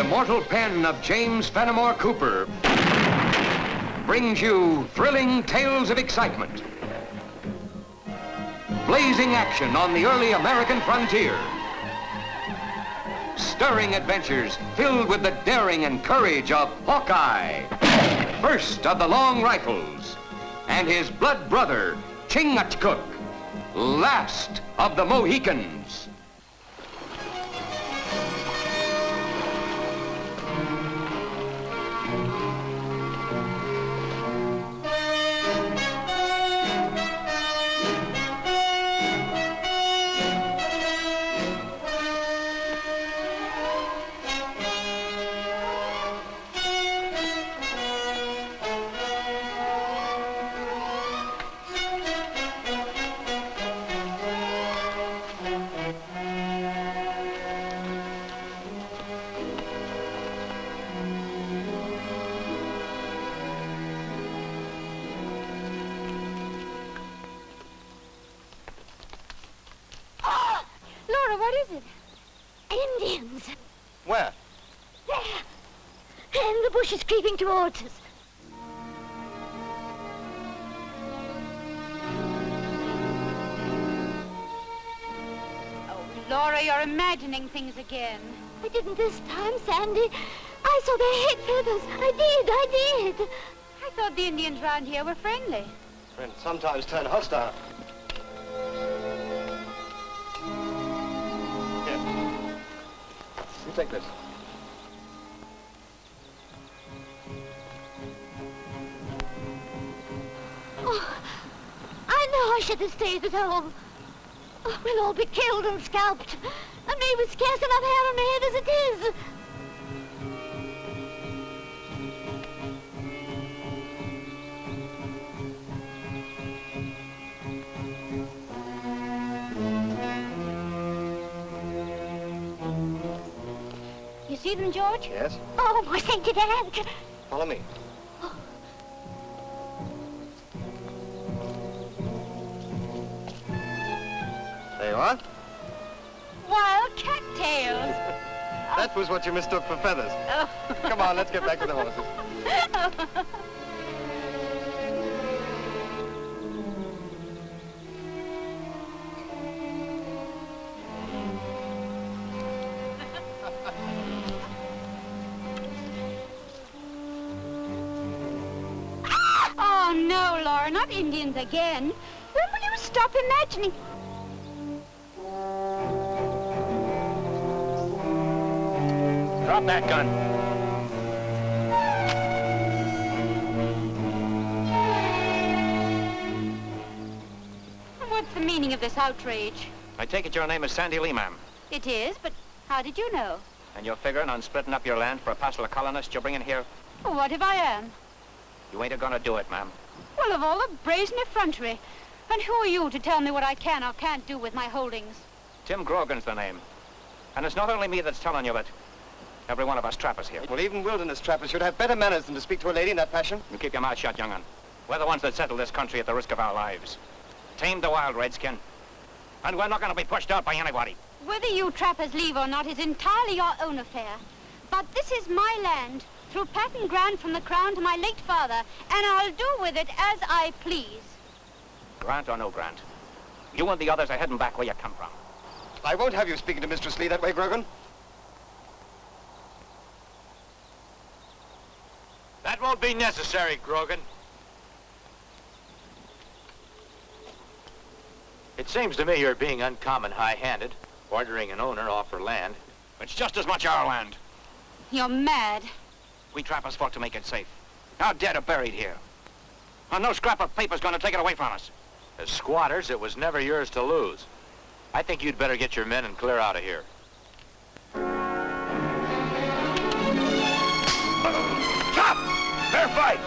immortal pen of James Fenimore Cooper brings you thrilling tales of excitement, blazing action on the early American frontier, stirring adventures filled with the daring and courage of Hawkeye, first of the long rifles, and his blood brother, Chingachgook, last of the Mohicans. What is it? Indians. Where? There. And the bush is creeping towards us. Oh, Laura, you're imagining things again. I didn't this time, Sandy. I saw their head feathers. I did. I thought the Indians round here were friendly. Friends sometimes turn hostile. You take this. Oh, I know I should have stayed at home. Oh, we'll all be killed and scalped. And me with scarce enough hair on my head as it is. You see them, George? Yes. Oh, my sainted aunt. Follow me. Oh. There you are. Wild cattails. That was what you mistook for feathers. Oh. Come on, let's get back to the horses. Oh, no, Laura, not Indians again. When will you stop imagining? Drop that gun. What's the meaning of this outrage? I take it your name is Sandy Lee, ma'am. It is, but how did you know? And you're figuring on splitting up your land for a parcel of colonists you're bringing here? Well, what if I am? You ain't gonna do it, ma'am. Well, of all the brazen effrontery. And who are you to tell me what I can or can't do with my holdings? Tim Grogan's the name. And it's not only me that's telling you, but every one of us trappers here. Well, even wilderness trappers should have better manners than to speak to a lady in that fashion. You keep your mouth shut, young'un. We're the ones that settled this country at the risk of our lives. Tamed the wild, Redskin. And we're not gonna be pushed out by anybody. Whether you trappers leave or not is entirely your own affair. But this is my land, through patent grant from the Crown to my late father, and I'll do with it as I please. Grant or no grant, you and the others are heading back where you come from. I won't have you speaking to Mistress Lee that way, Grogan. That won't be necessary, Grogan. It seems to me you're being uncommon high-handed, ordering an owner off her land. It's just as much our land. You're mad. We trappers fought to make it safe. Our dead are buried here. And no scrap of paper's gonna take it away from us. As squatters, it was never yours to lose. I think you'd better get your men and clear out of here. Stop! Fair fight!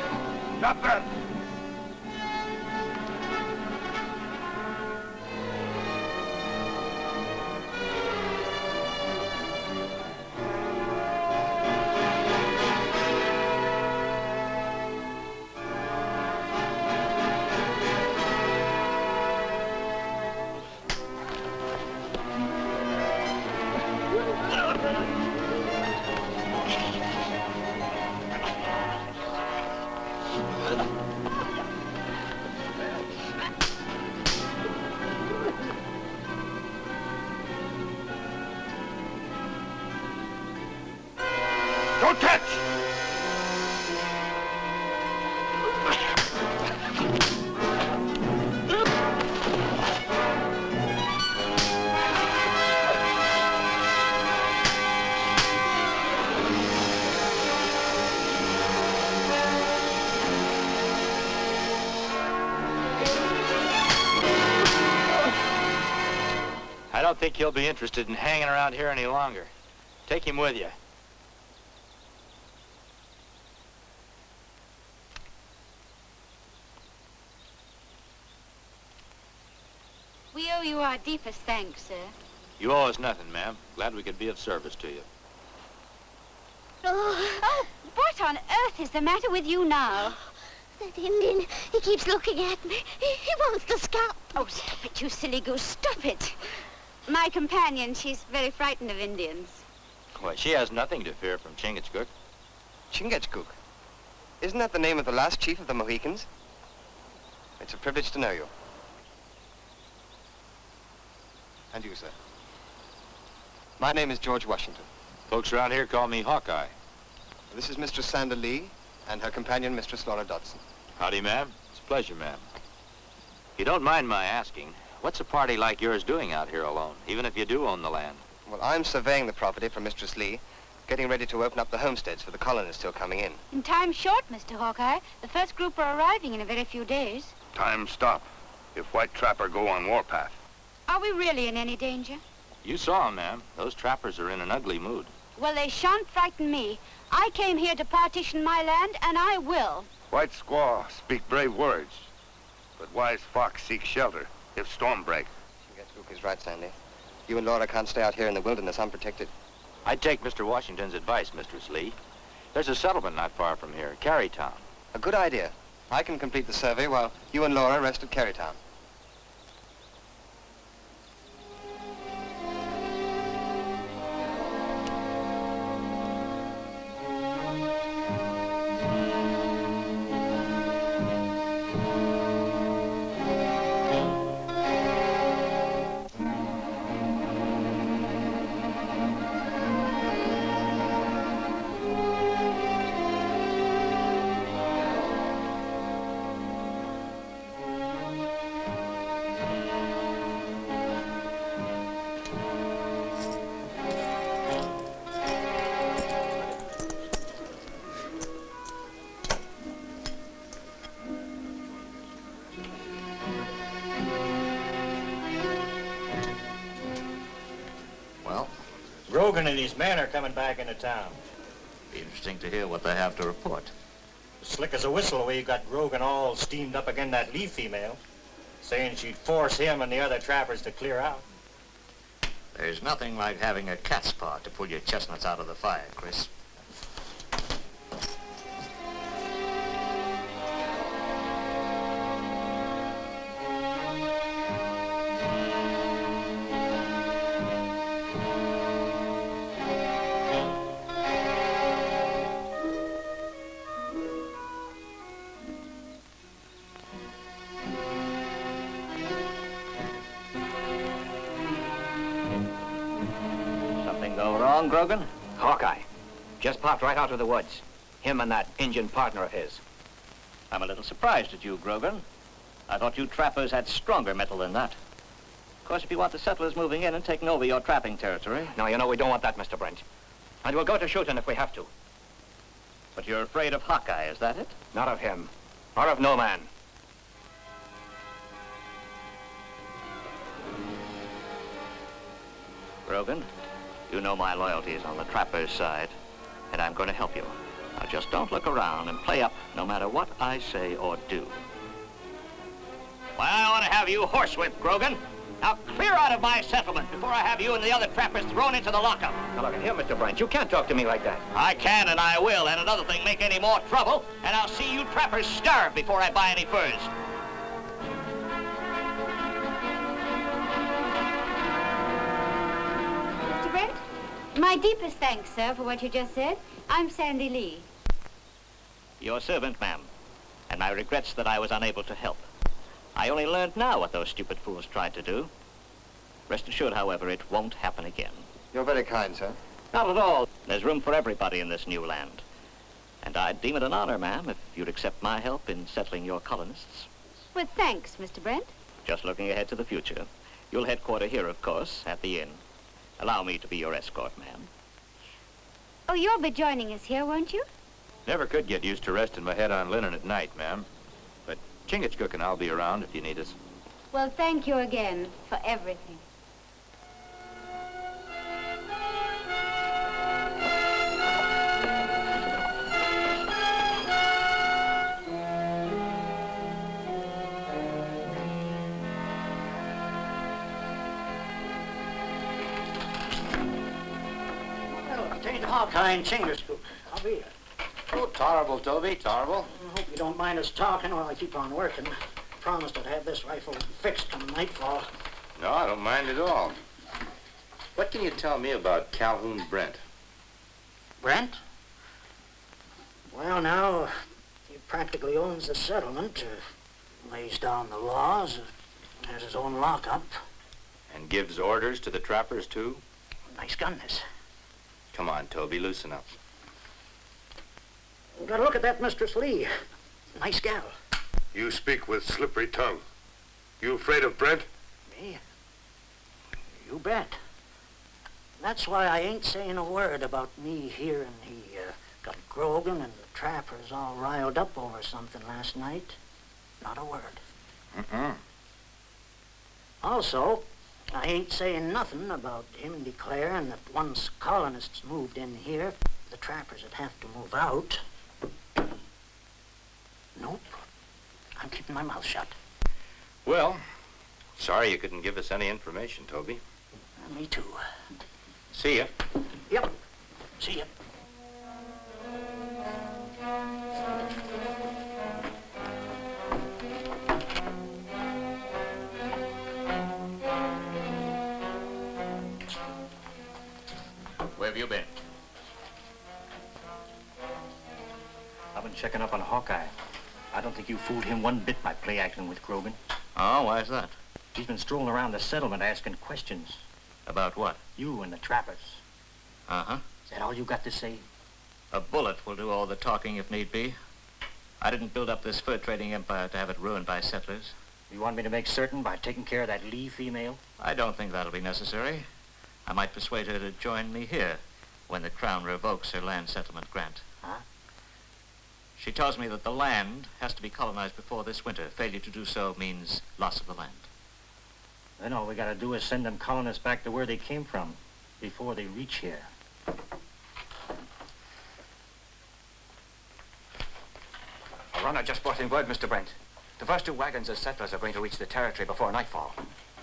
Stop that! don't think he'll be interested in hanging around here any longer. Take him with you. We owe you our deepest thanks, sir. You owe us nothing, ma'am. Glad we could be of service to you. Oh, what on earth is the matter with you now? That Indian, he keeps looking at me. He wants to scalp. Oh, stop it, you silly goose, stop it. My companion, she's very frightened of Indians. Why, she has nothing to fear from Chingachgook. Chingachgook? Isn't that the name of the last chief of the Mohicans? It's a privilege to know you. And you, sir. My name is George Washington. Folks around here call me Hawkeye. This is Mistress Sandra Lee and her companion, Mistress Laura Dodson. Howdy, ma'am. It's a pleasure, ma'am. If you don't mind my asking, what's a party like yours doing out here alone, even if you do own the land? Well, I'm surveying the property for Mistress Lee, getting ready to open up the homesteads for the colonists still coming in. In time short, Mr. Hawkeye. The first group are arriving in a very few days. Time stop. If white trapper go on warpath. Are we really in any danger? You saw 'em, ma'am. Those trappers are in an ugly mood. Well, they shan't frighten me. I came here to partition my land, and I will. White squaw speak brave words, but wise fox seek shelter if storm break. Chingachgook is right, Sandy. You and Laura can't stay out here in the wilderness unprotected. I'd take Mr. Washington's advice, Mistress Lee. There's a settlement not far from here, Carytown. A good idea. I can complete the survey while you and Laura rest at Carytown. Grogan and his men are coming back into town. Be interesting to hear what they have to report. Slick as a whistle the way you got Grogan all steamed up again that Lee female, saying she'd force him and the other trappers to clear out. There's nothing like having a cat's paw to pull your chestnuts out of the fire, Chris. Go wrong, Grogan? Hawkeye. Just popped right out of the woods. Him and that Indian partner of his. I'm a little surprised at you, Grogan. I thought you trappers had stronger metal than that. Of course, if you want the settlers moving in and taking over your trapping territory... No, you know, we don't want that, Mr. Brent. And we'll go to shooting if we have to. But you're afraid of Hawkeye, is that it? Not of him. Or of no man. Grogan, you know my loyalty is on the trapper's side, and I'm going to help you. Now, just don't look around and play up no matter what I say or do. Why, I want to have you horsewhipped, Grogan. Now, clear out of my settlement before I have you and the other trappers thrown into the lockup. Now, look, here, Mr. Brent, you can't talk to me like that. I can and I will, and another thing, make any more trouble, and I'll see you trappers starve before I buy any furs. My deepest thanks, sir, for what you just said. I'm Sandy Lee. Your servant, ma'am, and my regrets that I was unable to help. I only learned now what those stupid fools tried to do. Rest assured, however, it won't happen again. You're very kind, sir. Not at all. There's room for everybody in this new land. And I'd deem it an honor, ma'am, if you'd accept my help in settling your colonists. With thanks, Mr. Brent. Just looking ahead to the future. You'll headquarter here, of course, at the inn. Allow me to be your escort, ma'am. Oh, you'll be joining us here, won't you? Never could get used to resting my head on linen at night, ma'am. But Chingachgook and I'll be around if you need us. Well, thank you again for everything. Hawkeye and Chingerscoop. I'll be here. Oh, tolerable, Toby, tolerable. I hope you don't mind us talking while I keep on working. Promised I'd have this rifle fixed come nightfall. No, I don't mind at all. What can you tell me about Calhoun Brent? Brent? Well, now, he practically owns the settlement, lays down the laws, has his own lockup. And gives orders to the trappers, too? Nice gun, this. Come on, Toby, loosen up. Got to look at that Mistress Lee. Nice gal. You speak with slippery tongue. You afraid of Brent? Me? You bet. That's why I ain't saying a word about me hearing he got Grogan and the trappers all riled up over something last night. Not a word. Mm-mm. Also, I ain't saying nothing about him declaring that once colonists moved in here, the trappers would have to move out. Nope. I'm keeping my mouth shut. Well, sorry you couldn't give us any information, Toby. Me too. See ya. Yep. See ya. Where have you been? I've been checking up on Hawkeye. I don't think you fooled him one bit by play acting with Grogan. Oh, why is that? He's been strolling around the settlement asking questions. About what? You and the trappers. Uh-huh. Is that all you got to say? A bullet will do all the talking if need be. I didn't build up this fur trading empire to have it ruined by settlers. You want me to make certain by taking care of that Lee female? I don't think that'll be necessary. I might persuade her to join me here when the Crown revokes her land settlement grant. Huh? She tells me that the land has to be colonized before this winter. Failure to do so means loss of the land. Then all we gotta do is send them colonists back to where they came from before they reach here. A runner just brought in word, Mr. Brent. The first 2 wagons of settlers are going to reach the territory before nightfall.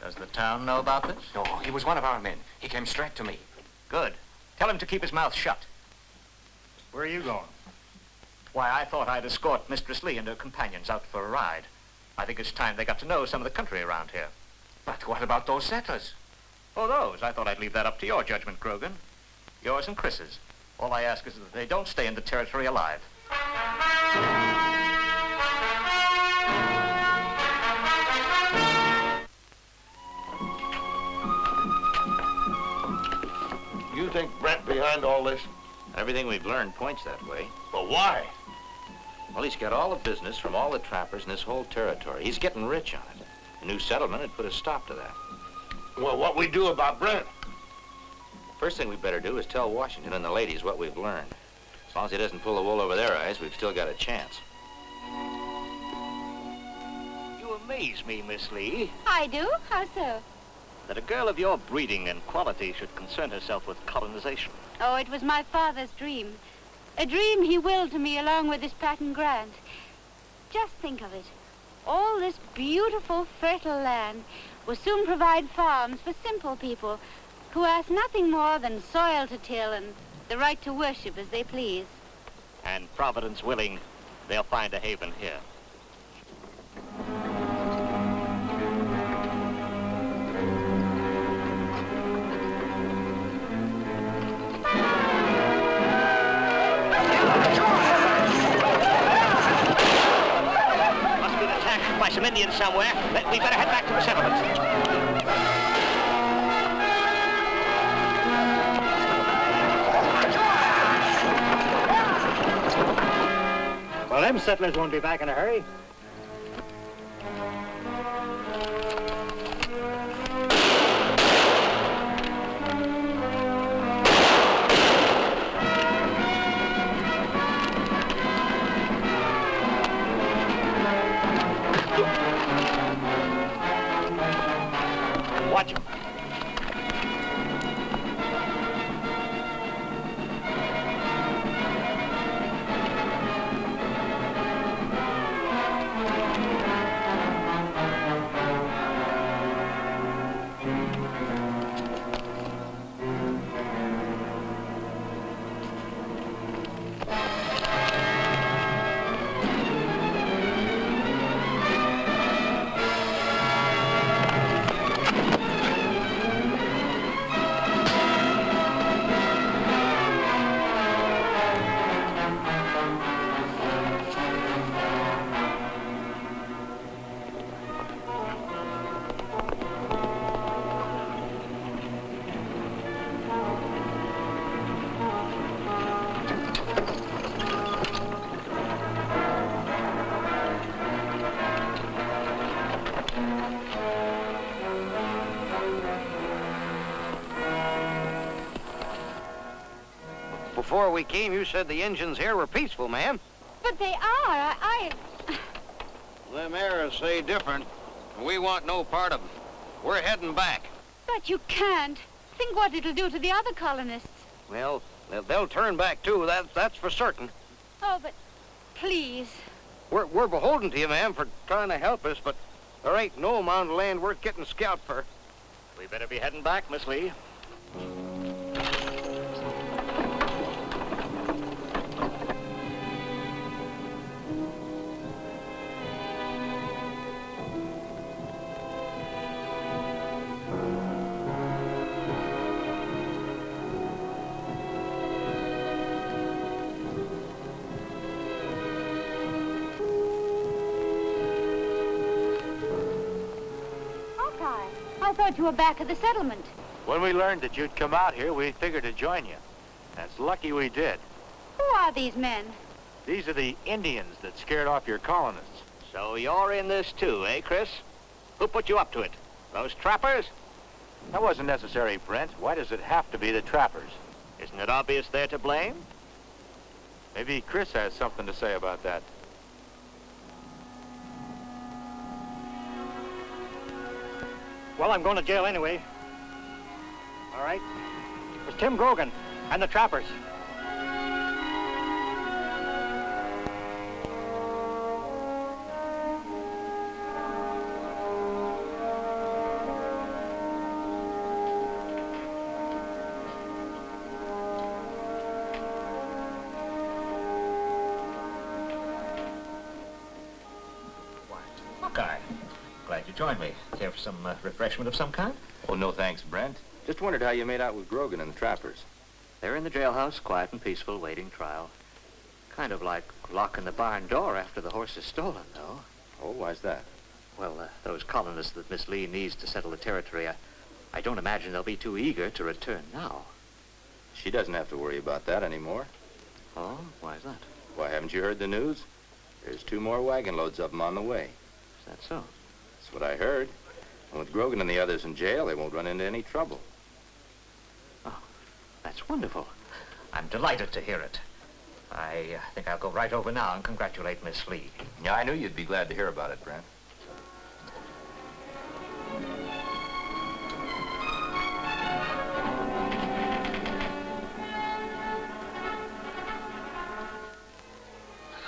Does the town know about this? No, he was one of our men. He came straight to me. Good. Tell him to keep his mouth shut. Where are you going? Why, I thought I'd escort Mistress Lee and her companions out for a ride. I think it's time they got to know some of the country around here. But what about those settlers? Oh, those? I thought I'd leave that up to your judgment, Grogan. Yours and Chris's. All I ask is that they don't stay in the territory alive. You think Brent behind all this? Everything we've learned points that way. But why? Well, he's got all the business from all the trappers in this whole territory. He's getting rich on it. A new settlement would put a stop to that. Well, what we do about Brent? First thing we better do is tell Washington and the ladies what we've learned. As long as he doesn't pull the wool over their eyes, we've still got a chance. You amaze me, Miss Lee. I do? How so? That a girl of your breeding and quality should concern herself with colonization. Oh, it was my father's dream. A dream he willed to me along with his patent grant. Just think of it. All this beautiful, fertile land will soon provide farms for simple people who ask nothing more than soil to till and the right to worship as they please. And Providence willing, they'll find a haven here. Must be an attack by some Indians somewhere. We better head back to the settlement. Well, them settlers won't be back in a hurry. Watch him. Before we came, you said the Injuns here were peaceful, ma'am. But they are. Them Arabs say different. We want no part of them. We're heading back. But you can't. Think what it'll do to the other colonists. Well, they'll turn back, too. That's for certain. Oh, but please. We're beholden to you, ma'am, for trying to help us, but there ain't no amount of land worth getting scalped for. We better be heading back, Miss Lee. I thought you were back at the settlement. When we learned that you'd come out here, we figured to join you. That's lucky we did. Who are these men? These are the Indians that scared off your colonists. So you're in this too, eh, Chris? Who put you up to it? Those trappers? That wasn't necessary, Brent. Why does it have to be the trappers? Isn't it obvious they're to blame? Maybe Chris has something to say about that. Well, I'm going to jail anyway. All right. It's Tim Grogan and the trappers. Hawkeye, glad you joined me. Care for some refreshment of some kind? Oh, no thanks, Brent. Just wondered how you made out with Grogan and the trappers. They're in the jailhouse, quiet and peaceful, waiting trial. Kind of like locking the barn door after the horse is stolen, though. Oh, why's that? Well, those colonists that Miss Lee needs to settle the territory, I don't imagine they'll be too eager to return now. She doesn't have to worry about that anymore. Oh, why is that? Why, haven't you heard the news? There's 2 more wagon loads of them on the way. Is that so? That's what I heard. And with Grogan and the others in jail, they won't run into any trouble. Oh, that's wonderful. I'm delighted to hear it. I think I'll go right over now and congratulate Miss Lee. Yeah, I knew you'd be glad to hear about it, Brent.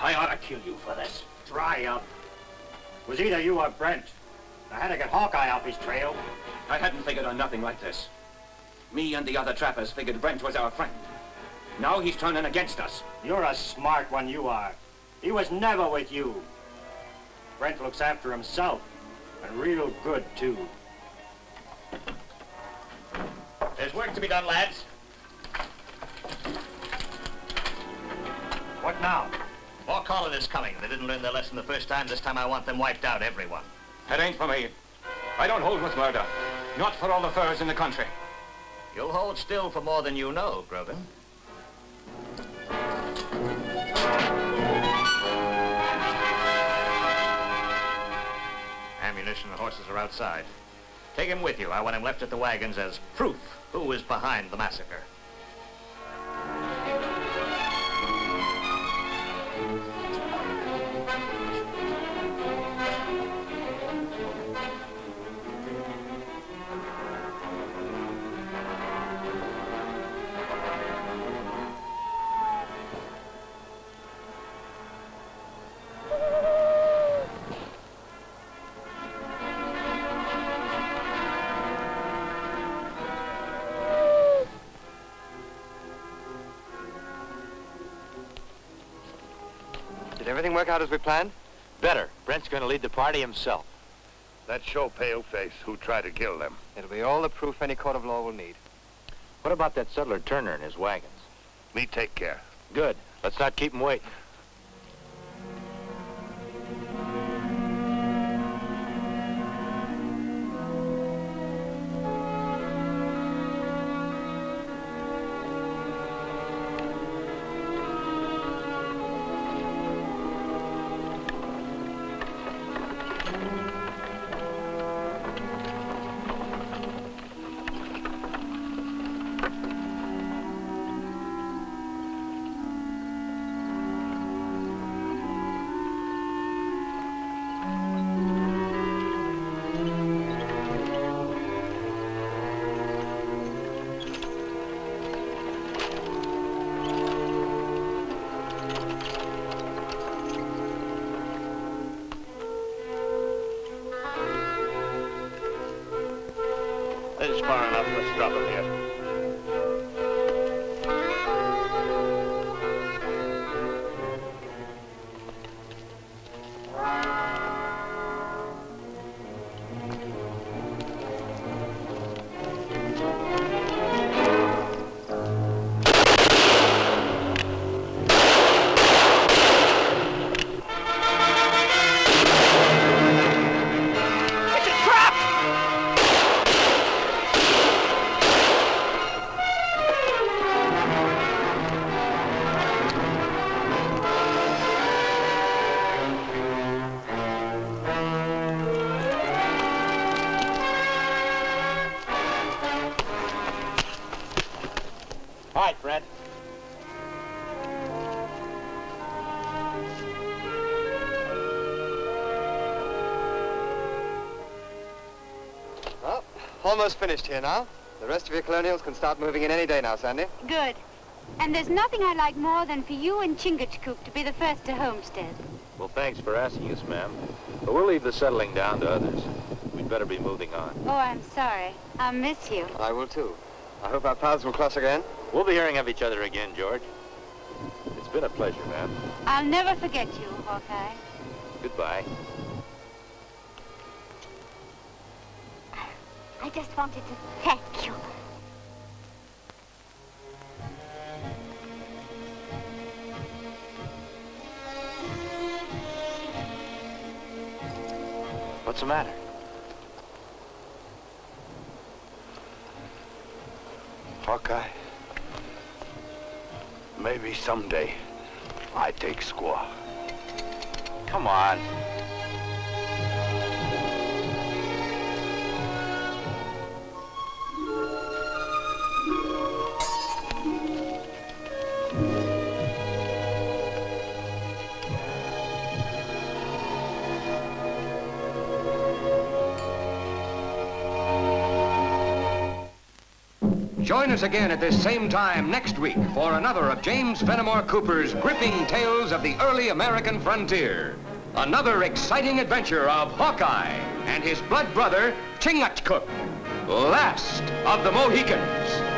I ought to kill you for this. Dry up. It was either you or Brent. I had to get Hawkeye off his trail. I hadn't figured on nothing like this. Me and the other trappers figured Brent was our friend. Now he's turning against us. You're a smart one, you are. He was never with you. Brent looks after himself, and real good, too. There's work to be done, lads. What now? More colonists coming. They didn't learn their lesson the first time. This time I want them wiped out, everyone. It ain't for me. I don't hold with murder. Not for all the furs in the country. You'll hold still for more than you know, Grogan. Ammunition and horses are outside. Take him with you. I want him left at the wagons as proof who is behind the massacre. Did everything work out as we planned? Better. Brent's going to lead the party himself. Let's show Paleface who tried to kill them. It'll be all the proof any court of law will need. What about that settler Turner and his wagons? Me take care. Good. Let's not keep him waiting. This is far enough. Let's drop him here. All right, Brent. Well, almost finished here now. The rest of your colonials can start moving in any day now, Sandy. Good. And there's nothing I'd like more than for you and Chingachgook to be the first to homestead. Well, thanks for asking us, ma'am. But we'll leave the settling down to others. We'd better be moving on. Oh, I'm sorry. I'll miss you. I will, too. I hope our paths will cross again. We'll be hearing of each other again, George. It's been a pleasure, ma'am. I'll never forget you, Hawkeye. Goodbye. I just wanted to thank you. What's the matter? Hawkeye, maybe someday I take squaw. Come on. Join us again at this same time next week for another of James Fenimore Cooper's gripping tales of the early American frontier. Another exciting adventure of Hawkeye and his blood brother, Chingachgook, last of the Mohicans.